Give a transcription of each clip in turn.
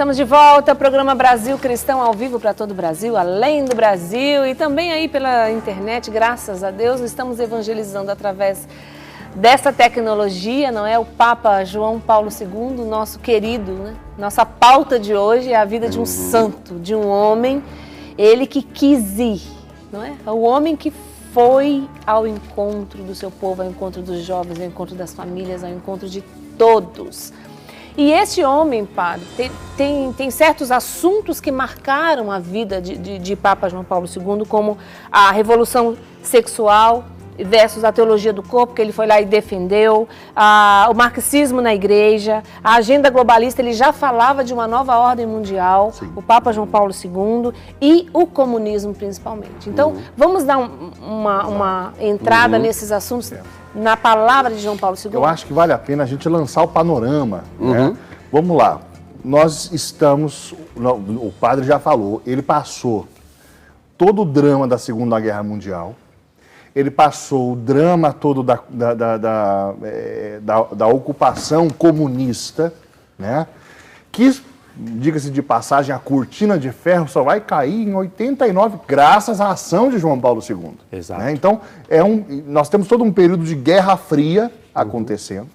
estamos de volta ao programa Brasil Cristão ao vivo para todo o Brasil, além do Brasil e também aí pela internet, graças a Deus, estamos evangelizando através dessa tecnologia, não é? O Papa João Paulo II, nosso querido, né? Nossa pauta de hoje é a vida de um santo, de um homem, ele que quis ir, não é? O homem que foi ao encontro do seu povo, ao encontro dos jovens, ao encontro das famílias, ao encontro de todos. E esse homem, padre, tem certos assuntos que marcaram a vida de Papa João Paulo II, como a revolução sexual versus a teologia do corpo, que ele foi lá e defendeu, o marxismo na igreja, a agenda globalista, ele já falava de uma nova ordem mundial, sim, o Papa João Paulo II, e o comunismo principalmente. Então, vamos dar uma entrada nesses assuntos na palavra de João Paulo II? Eu acho que vale a pena a gente lançar o panorama, né? Vamos lá, nós estamos, o padre já falou, ele passou todo o drama da Segunda Guerra Mundial, ele passou o drama todo da ocupação comunista, né? Que, diga-se de passagem, a cortina de ferro só vai cair em 89, graças à ação de João Paulo II. Exato. Né? Então, nós temos todo um período de Guerra Fria acontecendo.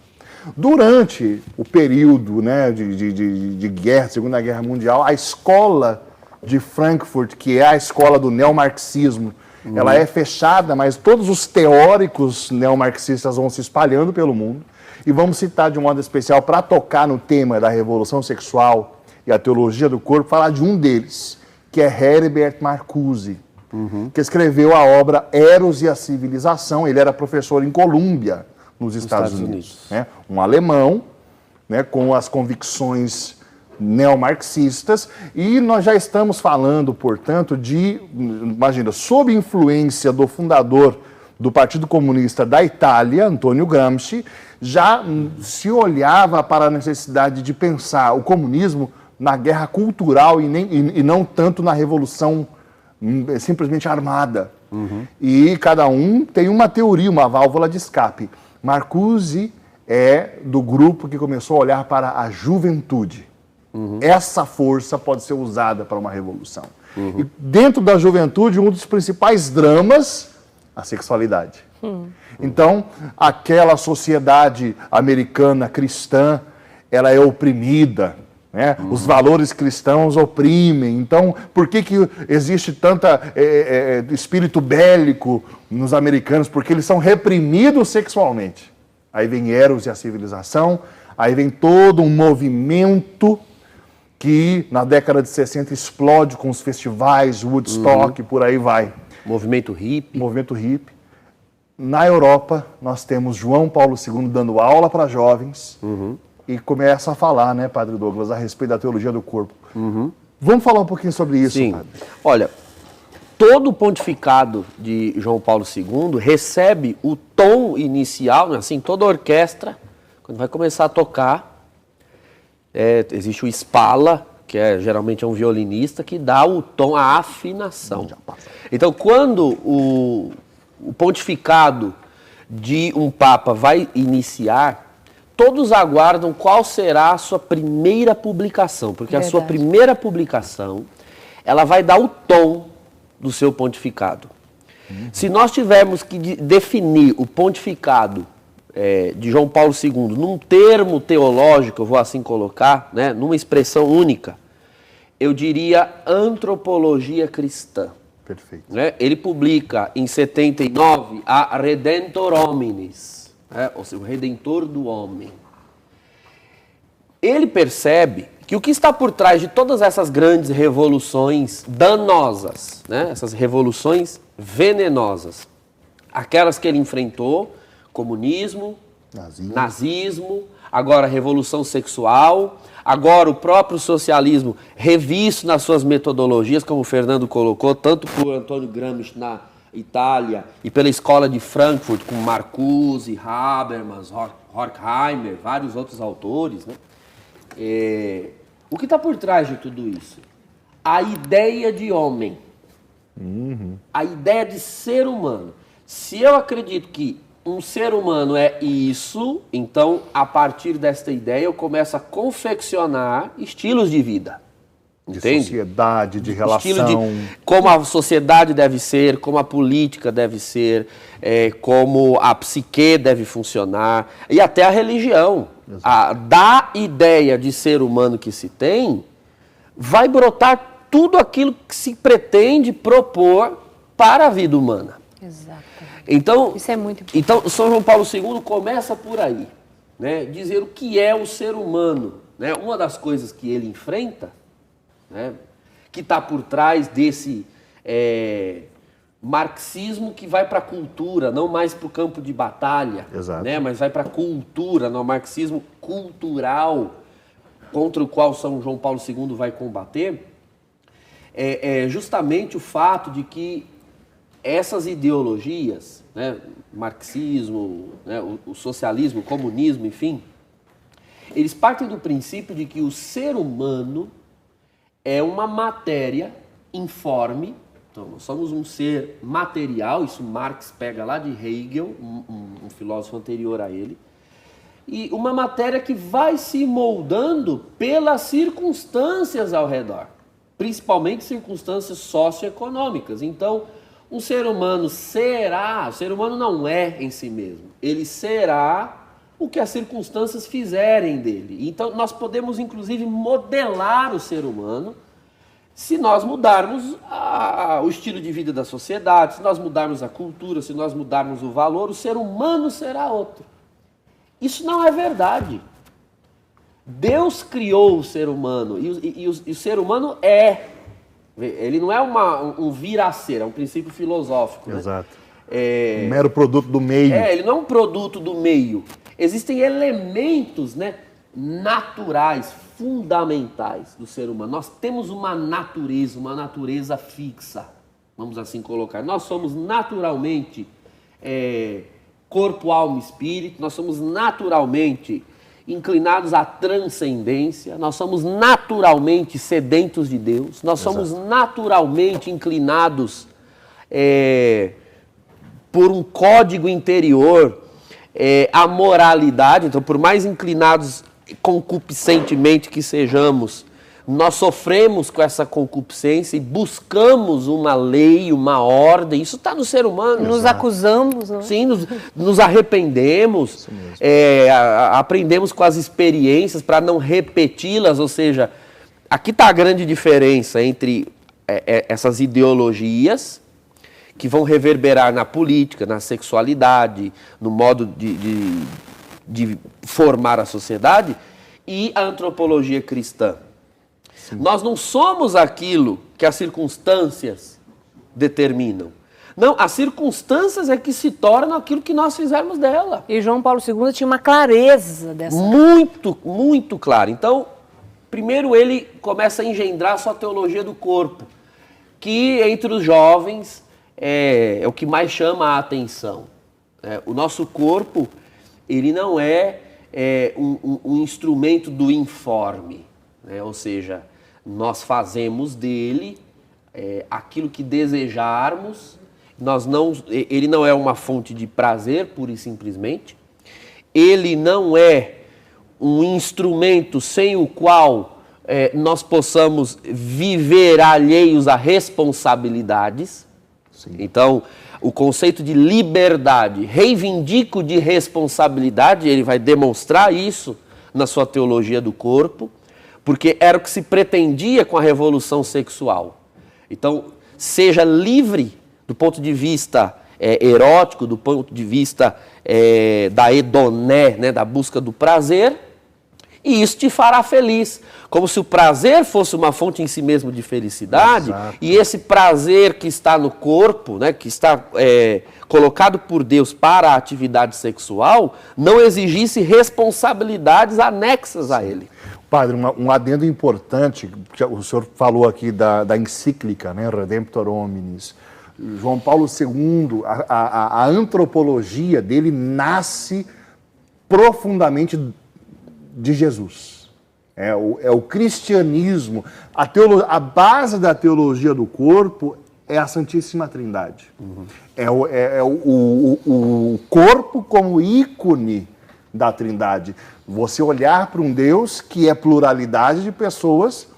Durante o período, né, de guerra, Segunda Guerra Mundial, a escola de Frankfurt, que é a escola do neomarxismo, ela é fechada, mas todos os teóricos neomarxistas vão se espalhando pelo mundo. E vamos citar de um modo especial, para tocar no tema da revolução sexual e a teologia do corpo, falar de um deles, que é Herbert Marcuse, que escreveu a obra Eros e a Civilização. Ele era professor em Colômbia, nos Estados Unidos. Né? Um alemão, né, com as convicções neomarxistas, e nós já estamos falando, portanto, imagina, sob influência do fundador do Partido Comunista da Itália, Antônio Gramsci, já se olhava para a necessidade de pensar o comunismo na guerra cultural e não tanto na revolução simplesmente armada. E cada um tem uma teoria, uma válvula de escape. Marcuse é do grupo que começou a olhar para a juventude. Essa força pode ser usada para uma revolução. E dentro da juventude, um dos principais dramas, a sexualidade. Então, aquela sociedade americana cristã, ela é oprimida, né? Os valores cristãos oprimem. Então, por que existe tanto espírito bélico nos americanos? Porque eles são reprimidos sexualmente. Aí vem Eros e a Civilização, aí vem todo um movimento que na década de 60 explode com os festivais, Woodstock, por aí vai. Movimento hippie. Movimento hippie. Na Europa, nós temos João Paulo II dando aula para jovens e começa a falar, né, Padre Douglas, a respeito da teologia do corpo. Vamos falar um pouquinho sobre isso, Sim. Padre? Olha, todo o pontificado de João Paulo II recebe o tom inicial, assim, toda a orquestra, quando vai começar a tocar, existe o Spala, que geralmente é um violinista, que dá o tom, a afinação. Então, quando o pontificado de um Papa vai iniciar, todos aguardam qual será a sua primeira publicação, porque a sua primeira publicação, ela vai dar o tom do seu pontificado. Se nós tivermos que definir o pontificado de João Paulo II num termo teológico, eu vou assim colocar, né, numa expressão única, eu diria antropologia cristã. Perfeito. Né? Ele publica em 79 a Redentor Hominis, né? Ou seja, o Redentor do Homem. Ele percebe que o que está por trás de todas essas grandes revoluções danosas, né? Essas revoluções venenosas, aquelas que ele enfrentou, comunismo, nazismo, agora a revolução sexual, agora o próprio socialismo revisto nas suas metodologias, como o Fernando colocou, tanto por Antônio Gramsci na Itália e pela escola de Frankfurt, com Marcuse, Habermas, Horkheimer, vários outros autores, né? O que está por trás de tudo isso? A ideia de homem, a ideia de ser humano. Se eu acredito que um ser humano é isso, então, a partir desta ideia, eu começo a confeccionar estilos de vida. De Entende? sociedade, de relação. Estilo de como a sociedade deve ser, como a política deve ser, como a psique deve funcionar, e até a religião. Da ideia de ser humano que se tem, vai brotar tudo aquilo que se pretende propor para a vida humana. Exato. Então, isso é muito importante. Então, São João Paulo II começa por aí, né? Dizer o que é o ser humano. Né? Uma das coisas que ele enfrenta, né, que está por trás desse marxismo que vai para a cultura, não mais para o campo de batalha, né, mas vai para a cultura, no marxismo cultural, contra o qual São João Paulo II vai combater, é justamente o fato de que essas ideologias, né, marxismo, né, o socialismo, o comunismo, enfim, eles partem do princípio de que o ser humano é uma matéria informe. Então, nós somos um ser material, isso Marx pega lá de Hegel, um filósofo anterior a ele, e uma matéria que vai se moldando pelas circunstâncias ao redor, principalmente circunstâncias socioeconômicas. Então, o ser humano não é em si mesmo, ele será o que as circunstâncias fizerem dele. Então, nós podemos, inclusive, modelar o ser humano se nós mudarmos o estilo de vida da sociedade, se nós mudarmos a cultura, se nós mudarmos o valor, o ser humano será outro. Isso não é verdade. Deus criou o ser humano e o ser humano ele não é um vir a ser, é um princípio filosófico. Exato. Né? Um mero produto do meio. Ele não é um produto do meio. Existem elementos, né, naturais, fundamentais do ser humano. Nós temos uma natureza fixa, vamos assim colocar. Nós somos naturalmente corpo, alma e espírito, nós somos naturalmente inclinados à transcendência, nós somos naturalmente sedentos de Deus, nós somos naturalmente inclinados por um código interior à moralidade. Então, por mais inclinados concupiscentemente que sejamos, nós sofremos com essa concupiscência e buscamos uma lei, uma ordem. Isso está no ser humano. Nos acusamos. Não? Sim, nos arrependemos, aprendemos com as experiências para não repeti-las. Ou seja, aqui está a grande diferença entre essas ideologias que vão reverberar na política, na sexualidade, no modo de formar a sociedade, e a antropologia cristã. Sim. Nós não somos aquilo que as circunstâncias determinam. Não, as circunstâncias é que se tornam aquilo que nós fizermos dela. E João Paulo II tinha uma clareza dessa. Muito, muito clara. Então, primeiro ele começa a engendrar a sua teologia do corpo, que entre os jovens é o que mais chama a atenção. O nosso corpo, ele não é um instrumento do informe, né? Ou seja, nós fazemos dele aquilo que desejarmos. Ele não é uma fonte de prazer, pura e simplesmente. Ele não é um instrumento sem o qual nós possamos viver alheios a responsabilidades. Sim. Então, o conceito de liberdade, reivindico de responsabilidade, ele vai demonstrar isso na sua teologia do corpo, porque era o que se pretendia com a revolução sexual. Então, seja livre do ponto de vista erótico, do ponto de vista da hedoné, né, da busca do prazer, e isso te fará feliz. Como se o prazer fosse uma fonte em si mesmo de felicidade. Exato. E esse prazer que está no corpo, né, que está colocado por Deus para a atividade sexual, não exigisse responsabilidades anexas a ele. Padre, um adendo importante, que o senhor falou aqui da encíclica, né, Redemptor Hominis. João Paulo II, a antropologia dele nasce profundamente de Jesus. É o cristianismo. A base da teologia do corpo é a Santíssima Trindade. É o corpo como ícone da Trindade. Você olhar para um Deus que é pluralidade de pessoas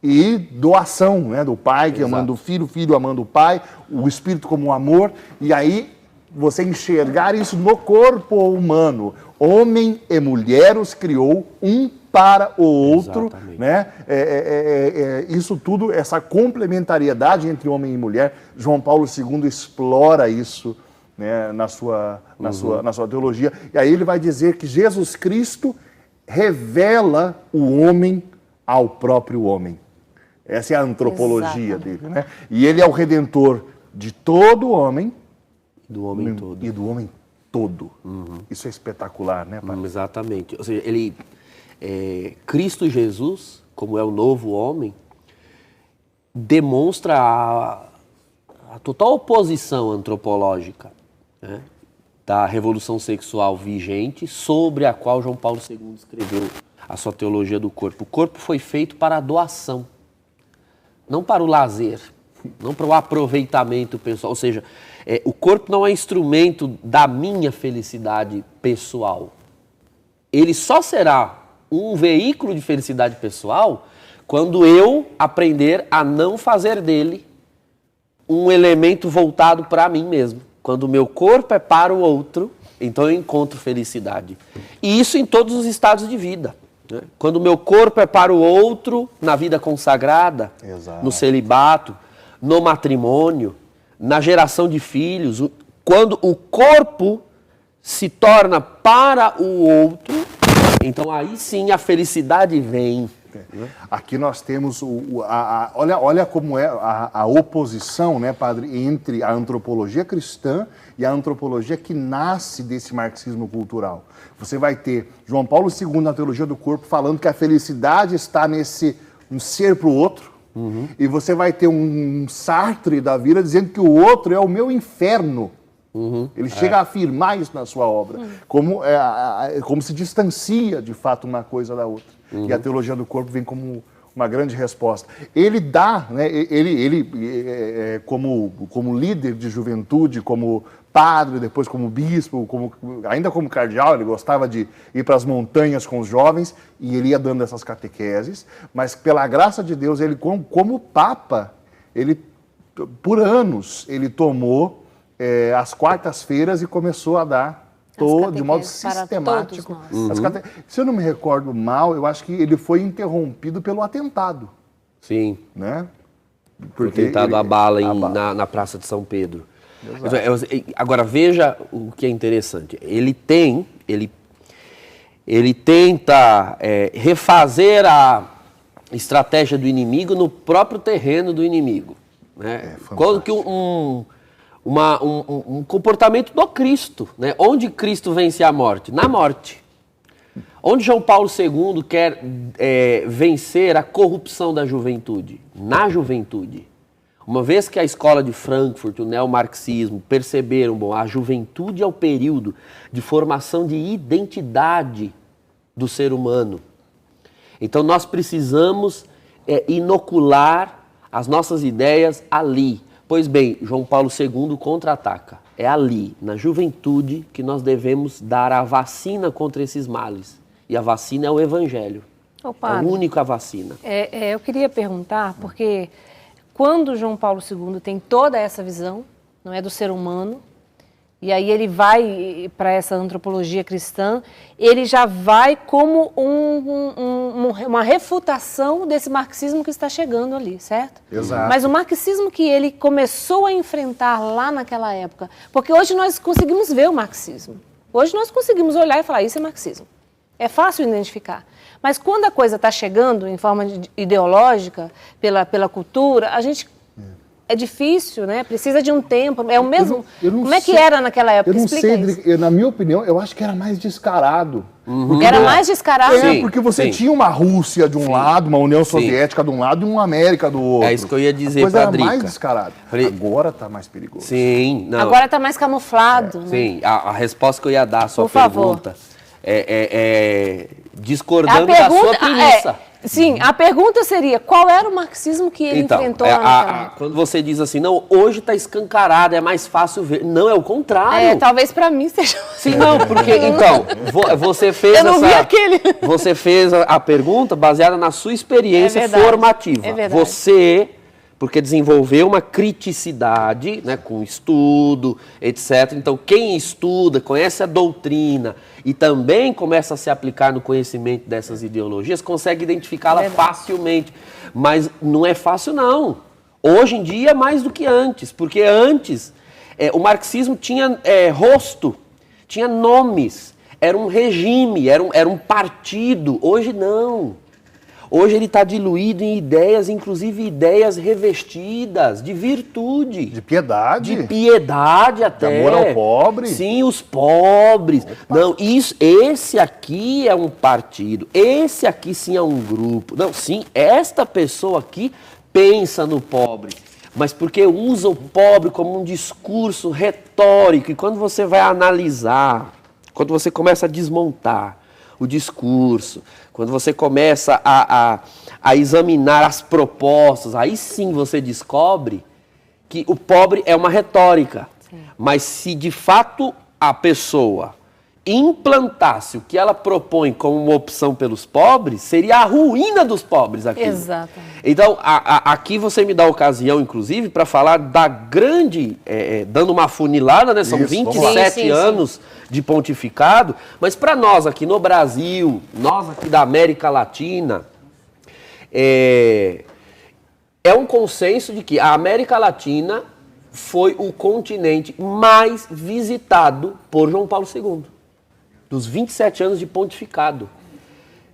e doação, né? Do Pai que amando o Filho, o Filho amando o Pai, o Espírito como amor, e aí você enxergar isso no corpo humano. Homem e mulher os criou um para o outro, né? Isso tudo, essa complementariedade entre homem e mulher, João Paulo II explora isso, né, na sua teologia. E aí ele vai dizer que Jesus Cristo revela o homem ao próprio homem. Essa é a antropologia dele, né? E ele é o redentor de todo homem. Do homem todo. E do homem todo. Isso é espetacular, né, pai? Exatamente. Ou seja, Cristo Jesus, como é o novo homem, demonstra a total oposição antropológica, né, da revolução sexual vigente, sobre a qual João Paulo II escreveu a sua teologia do corpo. O corpo foi feito para a doação, não para o lazer, não para o aproveitamento pessoal. Ou seja, o corpo não é instrumento da minha felicidade pessoal. Ele só será um veículo de felicidade pessoal quando eu aprender a não fazer dele um elemento voltado para mim mesmo. Quando o meu corpo é para o outro, então eu encontro felicidade. E isso em todos os estados de vida. Né? Quando o meu corpo é para o outro, na vida consagrada, no celibato, no matrimônio, na geração de filhos, quando o corpo se torna para o outro, então aí sim a felicidade vem. Aqui nós temos, olha como é a oposição, né, padre, entre a antropologia cristã e a antropologia que nasce desse marxismo cultural. Você vai ter João Paulo II na teologia do corpo falando que a felicidade está nesse um ser para o outro, e você vai ter um Sartre da vida dizendo que o outro é o meu inferno. Ele chega a afirmar isso na sua obra, como se distancia de fato uma coisa da outra. E a teologia do corpo vem como uma grande resposta. Ele dá, né, como líder de juventude, como padre, depois como bispo, ainda como cardeal, ele gostava de ir para as montanhas com os jovens, e ele ia dando essas catequeses, mas pela graça de Deus, ele como papa, ele, por anos, ele tomou as quartas-feiras e começou a dar de modo sistemático. Se eu não me recordo mal, eu acho que ele foi interrompido pelo atentado. Sim. Né? Foi tentado a bala na Praça de São Pedro. Agora, veja o que é interessante. Ele tenta refazer a estratégia do inimigo no próprio terreno do inimigo. Né? Quando que um comportamento do Cristo, né? Onde Cristo vence a morte? Na morte. Onde João Paulo II quer vencer a corrupção da juventude? Na juventude. Uma vez que a escola de Frankfurt, o neomarxismo, perceberam, a juventude é o período de formação de identidade do ser humano. Então nós precisamos inocular as nossas ideias ali. Pois bem, João Paulo II contra-ataca. É ali, na juventude, que nós devemos dar a vacina contra esses males. E a vacina é o Evangelho. É a única vacina. Eu queria perguntar, porque quando João Paulo II tem toda essa visão, não é, do ser humano, e aí ele vai para essa antropologia cristã, ele já vai como uma refutação desse marxismo que está chegando ali, certo? Exato. Mas o marxismo que ele começou a enfrentar lá naquela época, porque hoje nós conseguimos ver o marxismo, hoje nós conseguimos olhar e falar, isso é marxismo. É fácil identificar. Mas quando a coisa está chegando em forma ideológica, pela cultura, a gente... É difícil, né? Precisa de um tempo. É o mesmo. Como é que era naquela época? Eu não sei, na minha opinião, eu acho que era mais descarado. Era mais descarado? Porque você tinha uma Rússia de um lado, uma União Soviética de um lado e uma América do outro. É isso que eu ia dizer para a Drica. Mais descarado. Agora está mais perigoso. Sim. Não. Agora está mais camuflado. Né? Sim. A resposta que eu ia dar à sua pergunta discordando da sua premissa. Sim, a pergunta seria, qual era o marxismo que ele enfrentou lá naquela época? Quando você diz assim, não, hoje está escancarado, é mais fácil ver. Não, é o contrário. Talvez para mim seja... Sim, não, porque, então, você fez Você fez a pergunta baseada na sua experiência formativa. É verdade. Você, porque desenvolveu uma criticidade, né, com estudo, etc. Então, quem estuda, conhece a doutrina e também começa a se aplicar no conhecimento dessas ideologias, consegue identificá-la facilmente. Mas não é fácil, não. Hoje em dia, mais do que antes. Porque antes, o marxismo tinha rosto, tinha nomes, era um regime, era um partido. Hoje, não. Hoje ele está diluído em ideias, inclusive ideias revestidas de virtude. De piedade. De piedade até. De amor ao pobre. Sim, os pobres. Opa. Não, esse aqui é um partido, esse aqui sim é um grupo. Não, sim, esta pessoa aqui pensa no pobre, mas porque usa o pobre como um discurso retórico. E quando você vai analisar, quando você começa a desmontar o discurso, quando você começa a examinar as propostas, aí sim você descobre que o pobre é uma retórica. Sim. Mas se de fato a pessoa implantasse o que ela propõe como uma opção pelos pobres, seria a ruína dos pobres aqui. Exatamente. Então, aqui você me dá a ocasião, inclusive, para falar da grande, dando uma afunilada, né? São 27 anos de pontificado, mas para nós aqui no Brasil, nós aqui da América Latina, é um consenso de que a América Latina foi o continente mais visitado por João Paulo II. Dos 27 anos de pontificado.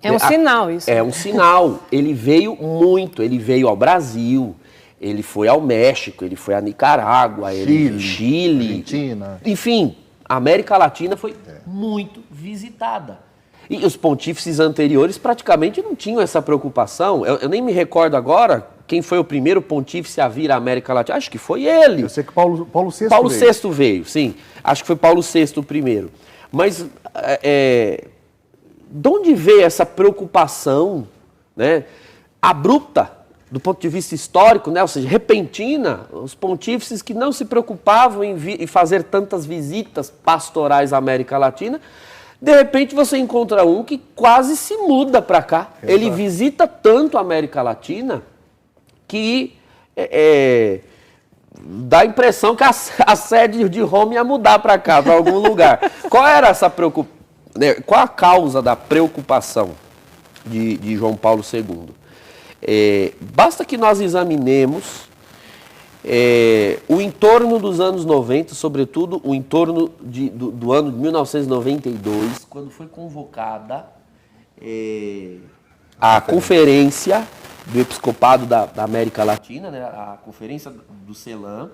É um sinal isso. É um sinal. Ele veio muito, ele veio ao Brasil, ele foi ao México, ele foi a Nicarágua, Chile, Argentina. Enfim, a América Latina foi muito visitada. E os pontífices anteriores praticamente não tinham essa preocupação. Eu nem me recordo agora quem foi o primeiro pontífice a vir à América Latina. Acho que foi ele. Eu sei que Paulo VI Paulo VI veio, sim. Acho que foi Paulo VI o primeiro. Mas de onde veio essa preocupação, né, abrupta, do ponto de vista histórico, né, ou seja, repentina, os pontífices que não se preocupavam em fazer tantas visitas pastorais à América Latina, de repente você encontra um que quase se muda para cá. Exato. Ele visita tanto a América Latina que dá a impressão que a sede de Roma ia mudar para cá, para algum lugar. Qual era essa preocupação? Qual a causa da preocupação de João Paulo II? Basta que nós examinemos o entorno dos anos 90, sobretudo o entorno do ano de 1992, quando foi convocada a conferência do Episcopado da América Latina, né, a conferência do CELAM,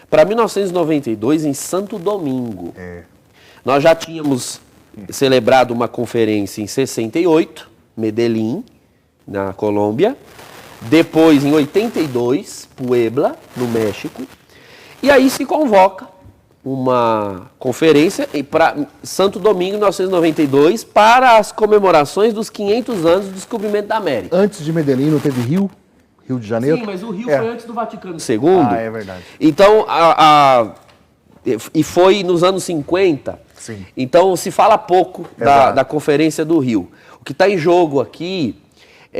para 1992 em Santo Domingo. Nós já tínhamos celebrado uma conferência em 68, Medellín, na Colômbia. Depois, em 82, Puebla, no México. E aí se convoca uma conferência para Santo Domingo, 1992, para as comemorações dos 500 anos do descobrimento da América. Antes de Medellín não teve Rio de Janeiro? Sim, mas o Rio foi antes do Vaticano II. Ah, é verdade. Então, e foi nos anos 50. Sim. Então, se fala pouco da Conferência do Rio. O que está em jogo aqui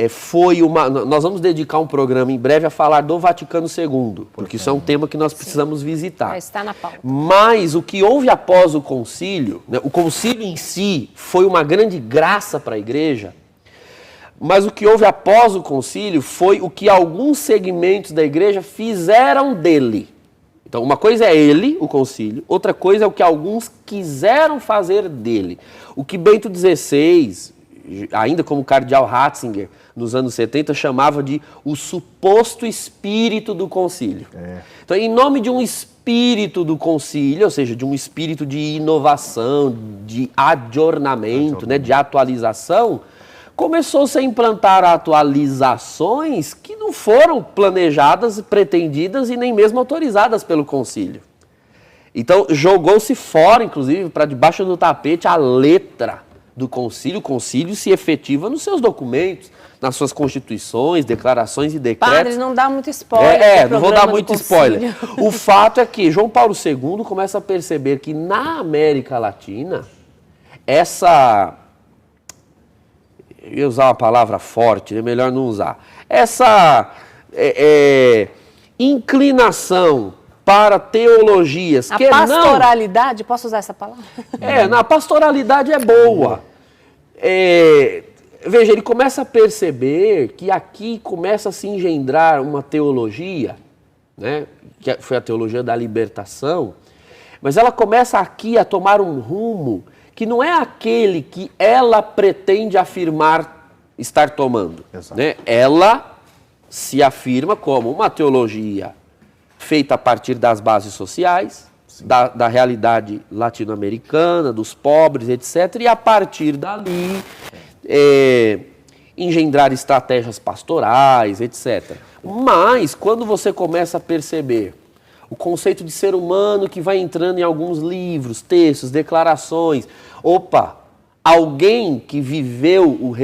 foi uma... Nós vamos dedicar um programa em breve a falar do Vaticano II, porque isso é um tema que nós precisamos visitar. Está na pauta. Mas o que houve após o concílio, né, o concílio em si foi uma grande graça para a igreja, mas o que houve após o concílio foi o que alguns segmentos da igreja fizeram dele. Então, uma coisa é ele, o concílio, outra coisa é o que alguns quiseram fazer dele. O que Bento XVI, ainda como cardeal Ratzinger, nos anos 70, chamava de o suposto espírito do concílio. Então, em nome de um espírito do concílio, ou seja, de um espírito de inovação, de adornamento, né, de atualização, começou-se a implantar atualizações que não foram planejadas, pretendidas e nem mesmo autorizadas pelo concílio. Então, jogou-se fora, inclusive, para debaixo do tapete a letra do concílio. O concílio se efetiva nos seus documentos, nas suas constituições, declarações e decretos. Padre, não dá muito spoiler. Não vou dar muito spoiler. O fato é que João Paulo II começa a perceber que na América Latina, eu ia usar uma palavra forte, é melhor não usar. Essa inclinação para teologias a pastoralidade, posso usar essa palavra? Na pastoralidade é boa. Veja, ele começa a perceber que aqui começa a se engendrar uma teologia, né, que foi a teologia da libertação, mas ela começa aqui a tomar um rumo que não é aquele que ela pretende afirmar estar tomando. Né? Ela se afirma como uma teologia feita a partir das bases sociais, da realidade latino-americana, dos pobres, etc. E a partir dali, engendrar estratégias pastorais, etc. Mas, quando você começa a perceber o conceito de ser humano que vai entrando em alguns livros, textos, declarações, alguém que viveu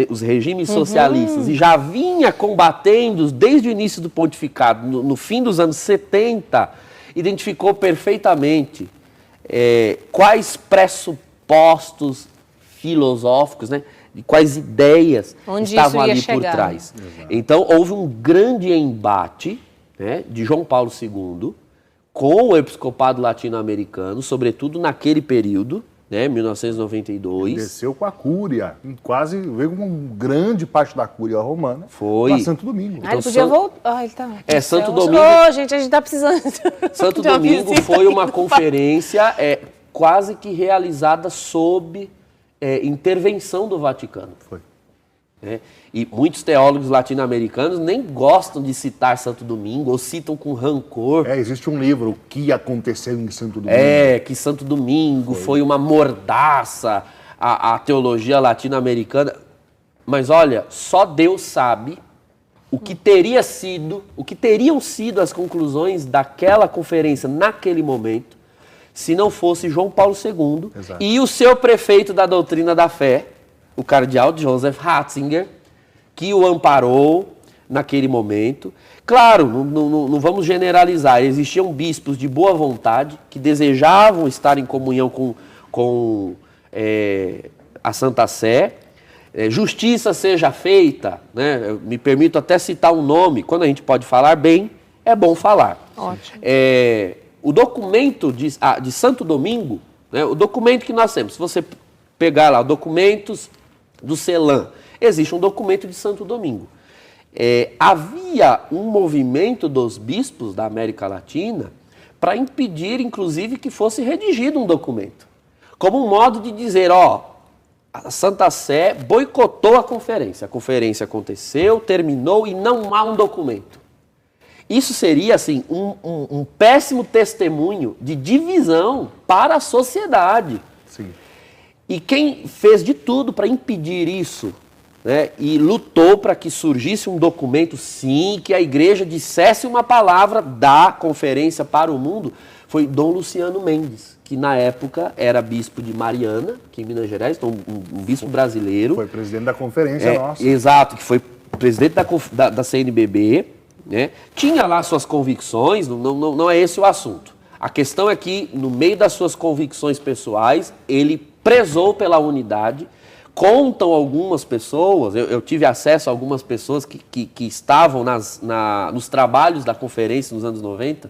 os regimes socialistas e já vinha combatendo desde o início do pontificado, no fim dos anos 70, identificou perfeitamente quais pressupostos filosóficos, né, de quais ideias estavam ali por trás. Exato. Então, houve um grande embate, né, de João Paulo II com o episcopado latino-americano, sobretudo naquele período, né, 1992. Ele desceu com a cúria, quase veio com uma grande parte da cúria romana. Foi. Para Santo Domingo. Então, ele podia voltar. Ele tá. Santo Domingo. Gente, a gente tá precisando. Santo Domingo foi uma conferência quase que realizada sob intervenção do Vaticano. Foi. E muitos teólogos latino-americanos nem gostam de citar Santo Domingo, ou citam com rancor. Existe um livro, O que aconteceu em Santo Domingo. Que Santo Domingo foi uma mordaça à teologia latino-americana. Mas olha, só Deus sabe o que teriam sido as conclusões daquela conferência naquele momento, se não fosse João Paulo II e o seu prefeito da doutrina da fé, o cardeal Joseph Ratzinger, que o amparou naquele momento. Claro, não vamos generalizar, existiam bispos de boa vontade que desejavam estar em comunhão com a Santa Sé. Justiça seja feita, né? Eu me permito até citar um nome, quando a gente pode falar bem, é bom falar. Ótimo. O documento de Santo Domingo, né, o documento que nós temos, se você pegar lá documentos do CELAM, existe um documento de Santo Domingo. Havia um movimento dos bispos da América Latina para impedir, inclusive, que fosse redigido um documento. Como um modo de dizer, a Santa Sé boicotou a conferência. A conferência aconteceu, terminou e não há um documento. Isso seria, assim, um péssimo testemunho de divisão para a sociedade. Sim. E quem fez de tudo para impedir isso, né, e lutou para que surgisse um documento, sim, que a igreja dissesse uma palavra da conferência para o mundo, foi Dom Luciano Mendes, que na época era bispo de Mariana, aqui em Minas Gerais, então um bispo brasileiro. Foi presidente da conferência nossa. Exato, que foi presidente da CNBB, né, tinha lá suas convicções, não é esse o assunto. A questão é que, no meio das suas convicções pessoais, ele prezou pela unidade. Contam algumas pessoas, eu tive acesso a algumas pessoas que estavam nos trabalhos da conferência nos anos 90,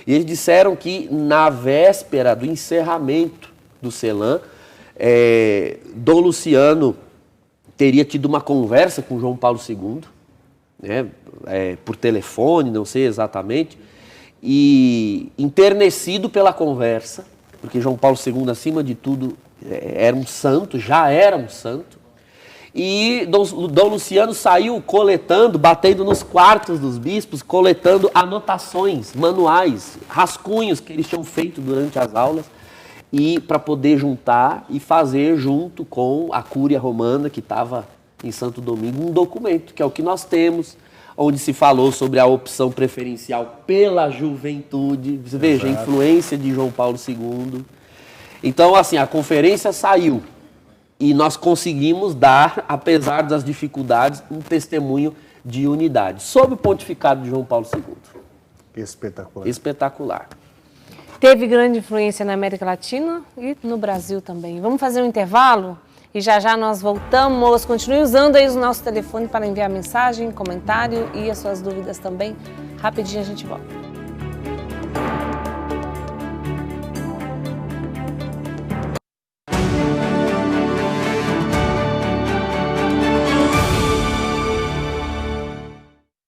e eles disseram que na véspera do encerramento do CELAM, Dom Luciano teria tido uma conversa com João Paulo II, né, por telefone, não sei exatamente, e enternecido pela conversa, porque João Paulo II, acima de tudo, era um santo, já era um santo, e Dom Luciano saiu coletando, batendo nos quartos dos bispos, coletando anotações, manuais, rascunhos que eles tinham feito durante as aulas, e para poder juntar e fazer junto com a Cúria Romana, que estava em Santo Domingo, um documento, que é o que nós temos, onde se falou sobre a opção preferencial pela juventude, você veja, a influência de João Paulo II. Então, assim, a conferência saiu E nós conseguimos dar, apesar das dificuldades, um testemunho de unidade. Sob o pontificado de João Paulo II. Espetacular. Espetacular. Teve grande influência na América Latina e no Brasil também. Vamos fazer um intervalo? E já já nós voltamos. Continue usando aí o nosso telefone para enviar mensagem, comentário e as suas dúvidas também. Rapidinho a gente volta.